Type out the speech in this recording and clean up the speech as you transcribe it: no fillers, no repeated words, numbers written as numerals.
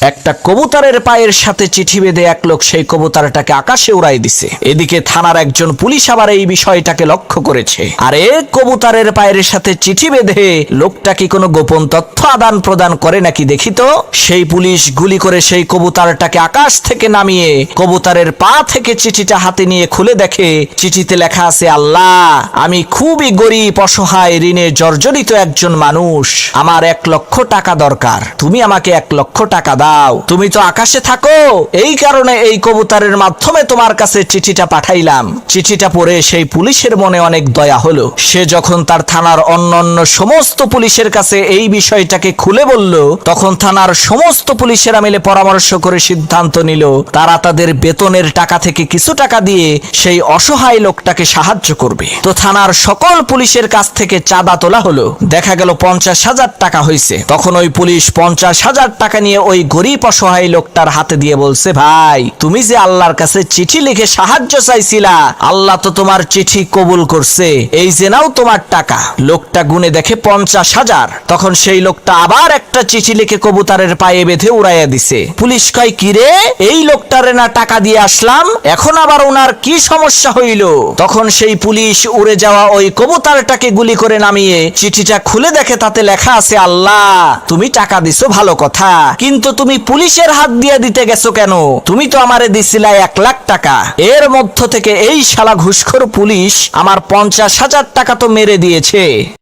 একটা কবুতরের পায়ের সাথে চিঠি বেঁধে এক লোক সেই কবুতরটাকে আকাশে উড়াই দিছে। এদিকে থানার একজন পুলিশ আবার এই বিষয়টাকে লক্ষ্য করেছে। আরে কবুতরের পায়ের সাথে চিঠি বেঁধে লোকটা কি কোনো গোপন তথ্য আদান প্রদান করে নাকি দেখি তো। সেই পুলিশ গুলি করে সেই কবুতরটাকে আকাশ থেকে নামিয়ে কবুতরের পা থেকে চিঠিটা হাতে নিয়ে খুলে দেখে চিঠিতে লেখা আছে, আল্লাহ, আমি খুবই গরিব, অসহায়, ঋণে জর্জরিত একজন মানুষ। আমার 1 লক্ষ টাকা দরকার। তুমি আমাকে 1 লক্ষ টাকা দাও। তুমি তো আকাশে থাকো, এই কারণে এই কবুতরের মাধ্যমে তোমার কাছে চিঠিটা পাঠাইলাম। চিঠিটা পড়ে সেই পুলিশের মনে অনেক দয়া হলো। সে যখন তার থানার অন্যান্য সমস্ত পুলিশের কাছে এই বিষয়টাকে খুলে বলল, তখন থানার সমস্ত পুলিশেরা মিলে পরামর্শ করে সিদ্ধান্ত নিল তারা তাদের বেতনের টাকা থেকে কিছু টাকা দিয়ে সেই অসহায় লোকটাকে সাহায্য করবে। তো থানার সকল পুলিশের কাছ থেকে চাঁদা তোলা হলো। দেখা গেল 50,000 টাকা হয়েছে। তখন ওই পুলিশ 50,000 টাকা নিয়ে ওই গরিব অসহায় লোকটার হাতে দিয়ে বলছে, ভাই, তুমি যে আল্লাহর কাছে চিঠি লিখে সাহায্য চাইছিলা, আল্লাহ তো তোমার চিঠি কবুল করছে, এই যে নাও তোমার টাকা। লোকটা গুনে দেখে 50,000। তখন সেই লোকটা আবার একটা চিঠি লিখে কবুতরের পায়ে বেঁধে উড়াইয়া দিছে। পুলিশ কয়, কি রে, এই লোকটারে না টাকা দিয়ে আসলাম, এখন আবার ওনার কি সমস্যা হইল? তখন সেই পুলিশ উড়ে যাওয়া ওই কবুতরটাকে গুলি করে নামিয়ে চিঠিটা খুলে দেখে তাতে লেখা আছে, আল্লাহ, তুমি টাকা দিছো ভালো কথা, কিন্তু তুমি পুলিশের হাত দিয়ে দিতে গেছো কেন? তুমি তো আমারে দিছিলা 1 লাখ টাকা। এর মধ্য থেকে এই শালা ঘুষখোর পুলিশ আমার 50,000 টাকা তো মেরে দিয়েছে।